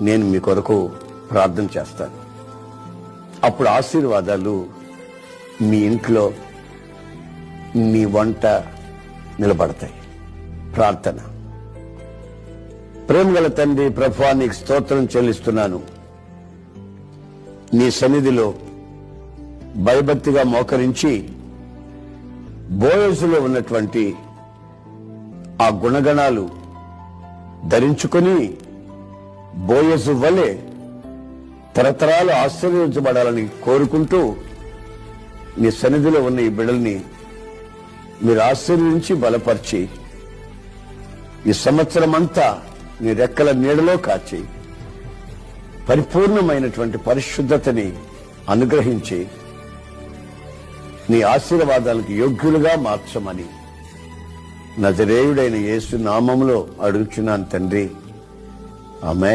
నేను మీ కొరకు ప్రార్థన చేస్తాను. అప్పుడు ఆశీర్వాదాలు మీ ఇంట్లో, మీ వంట నిలబడతాయి. ప్రార్థన. ప్రేమగల తండ్రి, ప్రభువా, నీకు స్తోత్రం చెల్లిస్తున్నాను. నీ సన్నిధిలో భయభక్తిగా మోకరించి బోయజులో ఉన్నటువంటి ఆ గుణగణాలు ధరించుకొని బోయజు వలె తరతరాలు ఆశీర్వదించబడాలని కోరుకుంటూ నీ సన్నిధిలో ఉన్న ఈ బిడ్డల్ని మీరు ఆశీర్వదించి బలపరిచి ఈ సంవత్సరం అంతా నీ రెక్కల నీడలో కాచి పరిపూర్ణమైనటువంటి పరిశుద్ధతని అనుగ్రహించి నీ ఆశీర్వాదాలకు యోగ్యులుగా మార్చమని నజరేయుడైన యేసు నామములో అడుగుచున్నాను తండ్రి. ఆమేన్.